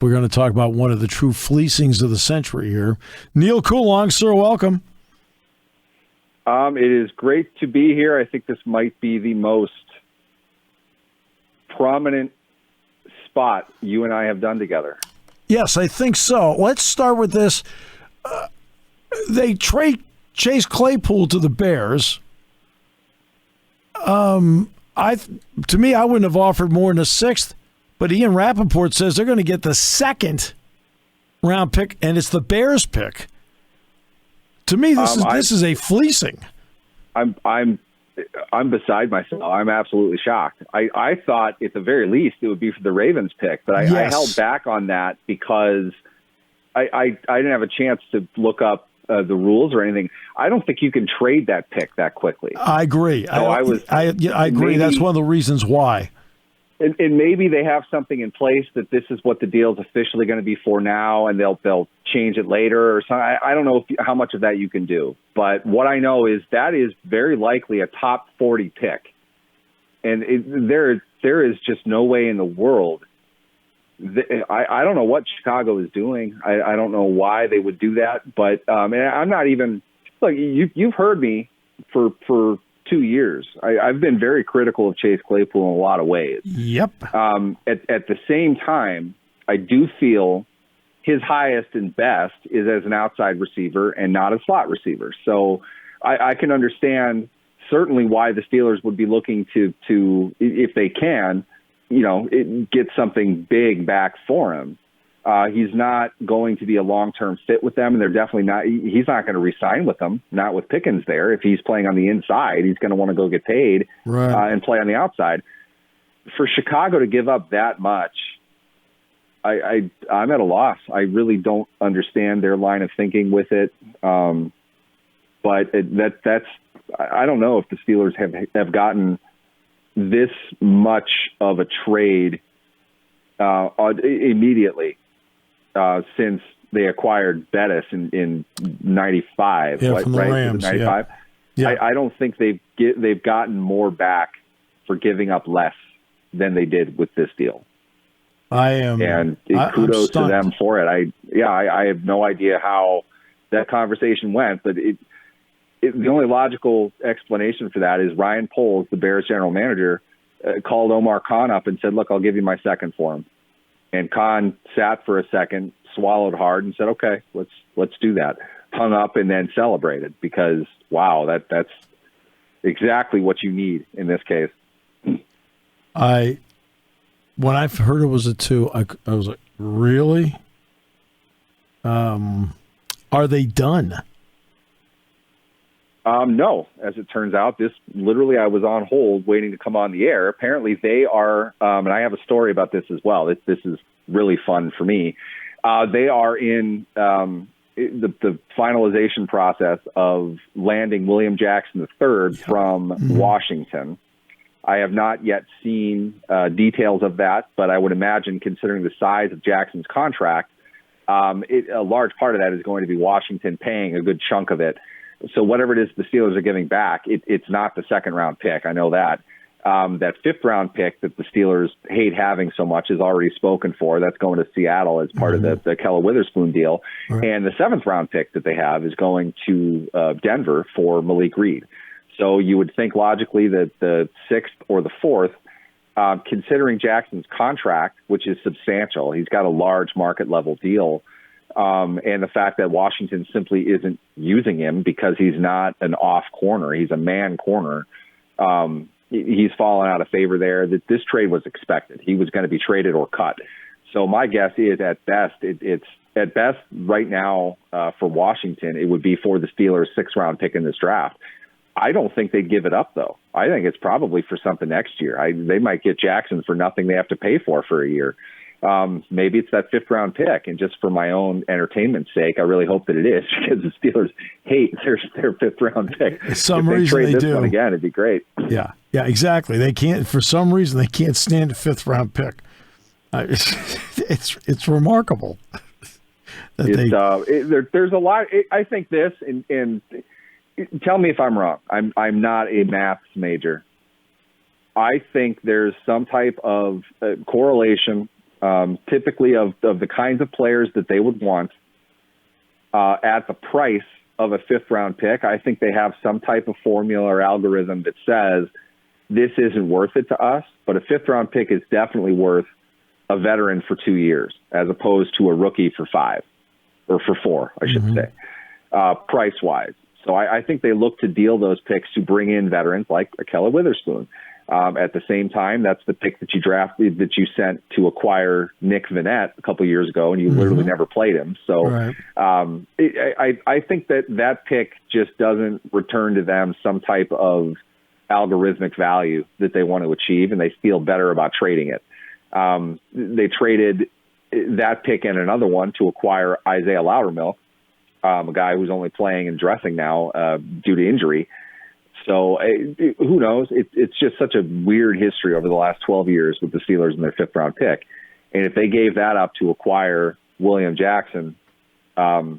We're going to talk about one of the true fleecings of the century here. Neal Coolong, sir, welcome. It is great to be here. I think this might be the most prominent spot you and I have done together. Yes, I think so. Let's start with this. They trade Chase Claypool to the Bears. To me, I wouldn't have offered more than a sixth, but Ian Rappaport says they're going to get the second round pick, and it's the Bears pick. To me, this is a fleecing. I'm beside myself. I'm absolutely shocked. I thought at the very least it would be for the Ravens pick, but I held back on that because I didn't have a chance to look up the rules or anything. I don't think you can trade that pick that quickly. I agree. So I agree. Maybe, that's one of the reasons why. And maybe they have something in place that this is what the deal is officially going to be for now, and they'll change it later or something. I don't know how much of that you can do. But what I know is that is very likely a top 40 pick. And there is just no way in the world. I don't know what Chicago is doing. I don't know why they would do that. But and I'm not even – look, you've heard me for 2 years. I've been very critical of Chase Claypool in a lot of ways. Yep. At the same time, I do feel his highest and best is as an outside receiver and not a slot receiver. So I can understand certainly why the Steelers would be looking to if they can, get something big back for him. He's not going to be a long-term fit with them, and they're definitely not. He's not going to re-sign with them, not with Pickens there. If he's playing on the inside, he's going to want to go get paid and play on the outside. For Chicago to give up that much, I'm at a loss. I really don't understand their line of thinking with it. But that's I don't know if the Steelers have gotten this much of a trade immediately. Since they acquired Bettis in 95, from the Rams, 95. Yeah. I don't think they've gotten more back for giving up less than they did with this deal. Kudos to them for it. I have no idea how that conversation went, but the only logical explanation for that is Ryan Poles, the Bears general manager, called Omar Khan up and said, "Look, I'll give you my second for him." And Khan sat for a second, swallowed hard, and said, "Okay, let's do that." Hung up and then celebrated because, wow, that's exactly what you need in this case. When I heard it was a 2, I was like, really? Are they done? No, as it turns out, I was on hold waiting to come on the air. Apparently they are, and I have a story about this as well. This is really fun for me. They are in the finalization process of landing William Jackson III from Washington. I have not yet seen details of that, but I would imagine, considering the size of Jackson's contract, a large part of that is going to be Washington paying a good chunk of it. So whatever it is the Steelers are giving back, it's not the second-round pick. I know that. That fifth-round pick that the Steelers hate having so much is already spoken for. That's going to Seattle as part of the Kella Witherspoon deal. Right. And the seventh-round pick that they have is going to Denver for Malik Reed. So you would think logically that the sixth or the fourth, considering Jackson's contract, which is substantial, he's got a large market-level deal, and the fact that Washington simply isn't using him because he's not an off corner, he's a man corner. He's fallen out of favor there. That this trade was expected. He was going to be traded or cut. So my guess is at best, it's at best right now for Washington, it would be for the Steelers' sixth-round pick in this draft. I don't think they'd give it up, though. I think it's probably for something next year. They might get Jackson for nothing they have to pay for a year. Maybe it's that fifth-round pick, and just for my own entertainment's sake, I really hope that it is, because the Steelers hate their fifth-round pick. For some reason they do. One again, it'd be great. Yeah, exactly. They can't. For some reason, they can't stand a fifth-round pick. It's remarkable. There's a lot. I think this, and tell me if I'm wrong. I'm not a maths major. I think there's some type of correlation typically of the kinds of players that they would want at the price of a fifth-round pick. I think they have some type of formula or algorithm that says this isn't worth it to us, but a fifth-round pick is definitely worth a veteran for 2 years as opposed to a rookie for 5 or for 4, I should say, price-wise. So I think they look to deal those picks to bring in veterans like Ahkello Witherspoon. At the same time, that's the pick that you drafted, that you sent to acquire Nick Vannett a couple of years ago, and you literally never played him. So I think that pick just doesn't return to them some type of algorithmic value that they want to achieve, and they feel better about trading it. They traded that pick and another one to acquire Isaiah Loudermilk, a guy who's only playing and dressing now due to injury. So who knows? It's just such a weird history over the last 12 years with the Steelers and their fifth-round pick. And if they gave that up to acquire William Jackson, the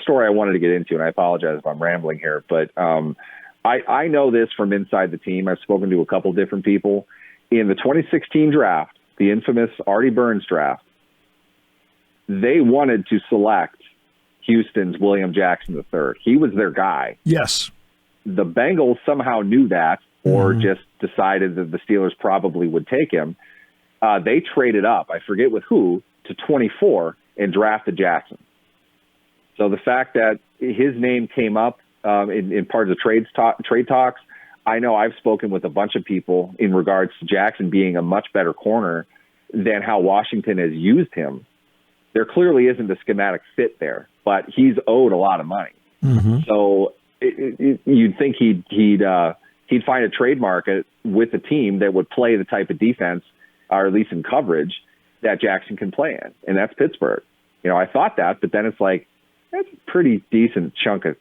story I wanted to get into, and I apologize if I'm rambling here, but I know this from inside the team. I've spoken to a couple different people. In the 2016 draft, the infamous Artie Burns draft, they wanted to select Houston's William Jackson III. He was their guy. Yes. The Bengals somehow knew that or just decided that the Steelers probably would take him. They traded up, I forget with who, to 24 and drafted Jackson. So the fact that his name came up in part of the trade talks, I know I've spoken with a bunch of people in regards to Jackson being a much better corner than how Washington has used him. There clearly isn't a schematic fit there, but he's owed a lot of money. So you'd think he'd find a trade market with a team that would play the type of defense, or at least in coverage, that Jackson can play in, and that's Pittsburgh. I thought that, but then it's like that's a pretty decent chunk of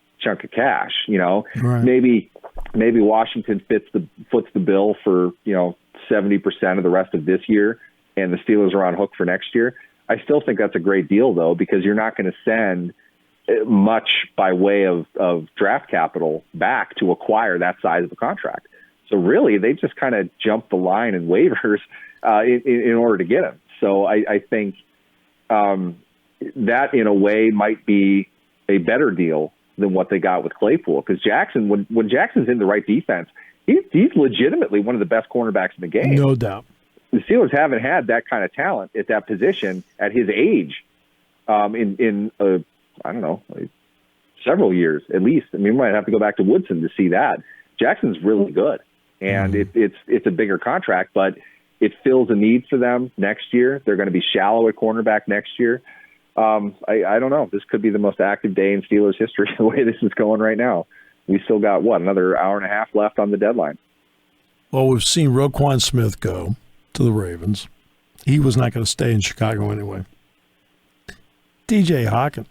cash. Right. Maybe Washington foots the bill for 70% of the rest of this year, and the Steelers are on hook for next year. I still think that's a great deal, though, because you're not going to send much by way of draft capital back to acquire that size of a contract. So really, they just kind of jumped the line in waivers in order to get him. So I think that, in a way, might be a better deal than what they got with Claypool. Because Jackson, when Jackson's in the right defense, he's legitimately one of the best cornerbacks in the game. No doubt. The Steelers haven't had that kind of talent at that position at his age in I don't know, several years at least. I mean, we might have to go back to Woodson to see that. Jackson's really good, and it's a bigger contract, but it fills a need for them next year. They're going to be shallow at cornerback next year. I don't know. This could be the most active day in Steelers history the way this is going right now. We still got, another hour and a half left on the deadline. Well, we've seen Roquan Smith go to the Ravens. He was not going to stay in Chicago anyway. DJ Hawkins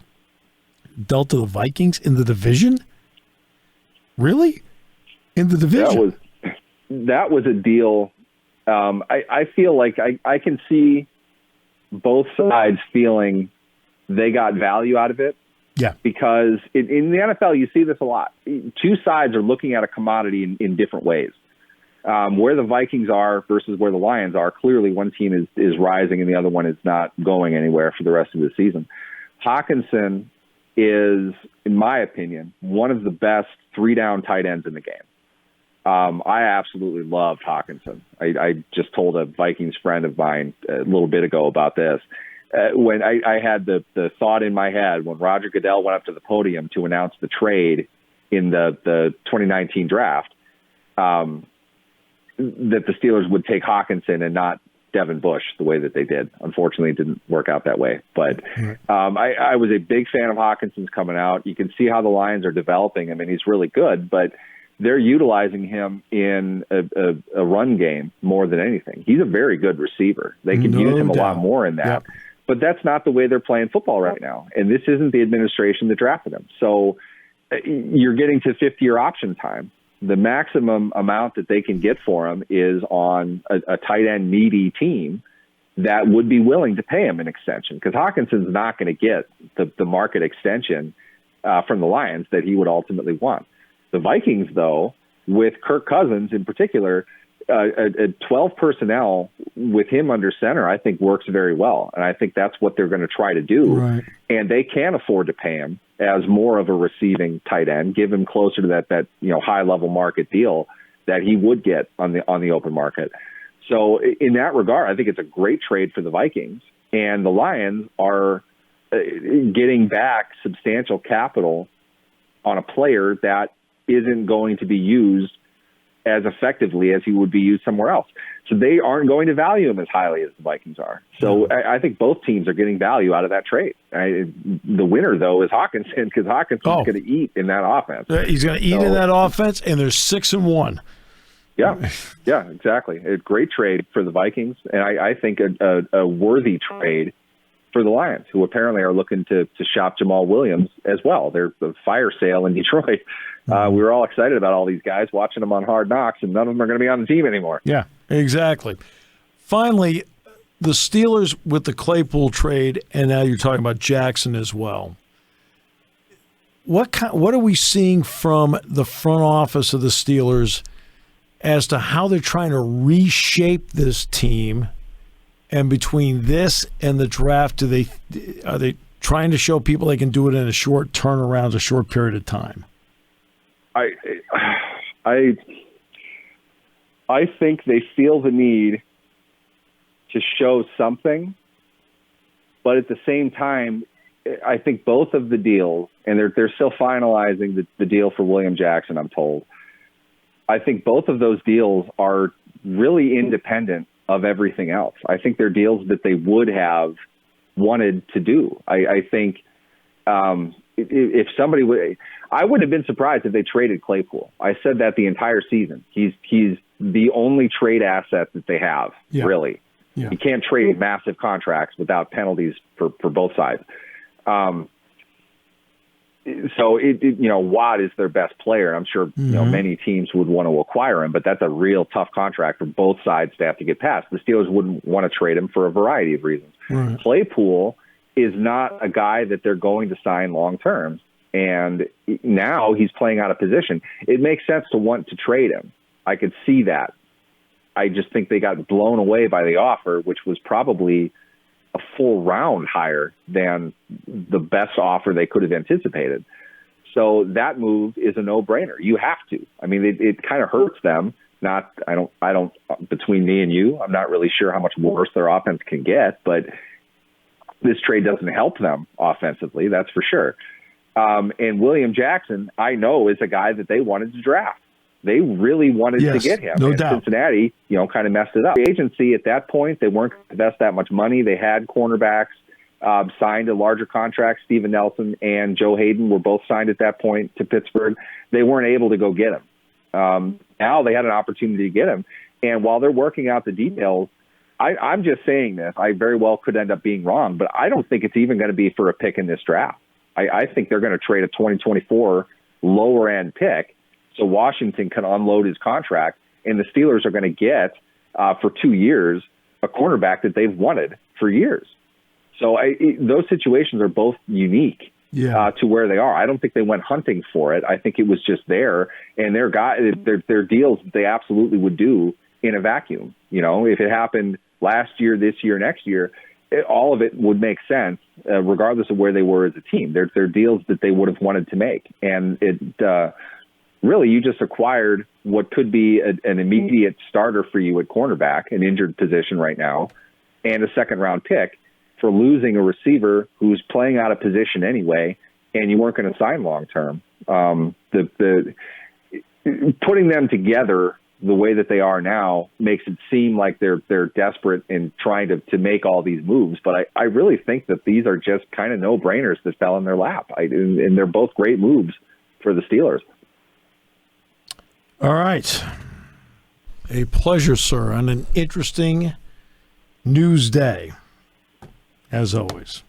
dealt to the Vikings in the division? Really? In the division? That was a deal. I feel like I can see both sides feeling they got value out of it. Yeah. Because in the NFL, you see this a lot. Two sides are looking at a commodity in different ways. Where the Vikings are versus where the Lions are, clearly one team is rising and the other one is not going anywhere for the rest of the season. Hawkinson is, in my opinion, one of the best three-down tight ends in the game. I absolutely loved Hawkinson. I just told a Vikings friend of mine a little bit ago about this. When I had the thought in my head when Roger Goodell went up to the podium to announce the trade in the 2019 draft, that the Steelers would take Hawkinson and not Devin Bush the way that they did. Unfortunately, it didn't work out that way. But I was a big fan of Hawkinson's coming out. You can see how the Lions are developing him, and he's really good, but they're utilizing him in a run game more than anything. He's a very good receiver. They can use him a lot more in that. Yep. But that's not the way they're playing football right now. And this isn't the administration that drafted him. So you're getting to 50-year option time. The maximum amount that they can get for him is on a tight end needy team that would be willing to pay him an extension, because Hawkinson's not going to get the market extension from the Lions that he would ultimately want. The Vikings, though, with Kirk Cousins in particular, a 12 personnel with him under center, I think works very well. And I think that's what they're going to try to do. Right. And they can afford to pay him as more of a receiving tight end, give him closer to that high level market deal that he would get on the open market. So in that regard, I think it's a great trade for the Vikings, and the Lions are getting back substantial capital on a player that isn't going to be used as effectively as he would be used somewhere else. So they aren't going to value him as highly as the Vikings are. So I think both teams are getting value out of that trade. The winner, though, is Hawkinson, because Hawkinson's going to eat in that offense. He's going to eat in that offense, and they're 6-1. Yeah, exactly. A great trade for the Vikings, and I think a worthy trade for the Lions, who apparently are looking to shop Jamal Williams as well. They're the fire sale in Detroit. We were all excited about all these guys, watching them on Hard Knocks, and none of them are going to be on the team anymore. Yeah, exactly. Finally, the Steelers with the Claypool trade, and now you're talking about Jackson as well. What are we seeing from the front office of the Steelers as to how they're trying to reshape this team? And between this and the draft, are they trying to show people they can do it in a short turnaround, a short period of time? I think they feel the need to show something, but at the same time, I think both of the deals, and they're still finalizing the deal for William Jackson, I'm told. I think both of those deals are really independent of everything else. I think they're deals that they would have wanted to do. I think if somebody would, I wouldn't have been surprised if they traded Claypool. I said that the entire season. He's the only trade asset that they have, really. Yeah. You can't trade massive contracts without penalties for both sides. So Watt is their best player. I'm sure many teams would want to acquire him, but that's a real tough contract for both sides to have to get past. The Steelers wouldn't want to trade him for a variety of reasons. Right. Claypool is not a guy that they're going to sign long term, and now he's playing out of position. It makes sense to want to trade him. I could see that. I just think they got blown away by the offer, which was probably a full round higher than the best offer they could have anticipated. So that move is a no-brainer. You have to. I mean, it kind of hurts them. I don't, between me and you, I'm not really sure how much worse their offense can get, but this trade doesn't help them offensively. That's for sure. And William Jackson, I know, is a guy that they wanted to draft. They really wanted to get him. No doubt. Cincinnati, kind of messed it up. The agency at that point, they weren't going to invest that much money. They had cornerbacks signed a larger contract. Steven Nelson and Joe Hayden were both signed at that point to Pittsburgh. They weren't able to go get him. Now they had an opportunity to get him. And while they're working out the details, I'm just saying this. I very well could end up being wrong, but I don't think it's even going to be for a pick in this draft. I think they're going to trade a 2024 lower-end pick so Washington can unload his contract, and the Steelers are going to get, for 2 years, a cornerback that they've wanted for years. So those situations are both unique to where they are. I don't think they went hunting for it. I think it was just there, and their deals they absolutely would do in a vacuum. If it happened last year, this year, next year, all of it would make sense, regardless of where they were as a team. They're deals that they would have wanted to make, and really, you just acquired what could be an immediate starter for you at cornerback, an injured position right now, and a second-round pick for losing a receiver who's playing out of position anyway, and you weren't going to sign long-term. Putting them together the way that they are now makes it seem like they're desperate in trying to make all these moves, but I really think that these are just kind of no-brainers that fell in their lap, and they're both great moves for the Steelers. All right. A pleasure, sir, on an interesting news day, as always.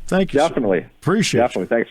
Thank you. Definitely. Sir. Appreciate it. Definitely. Thanks.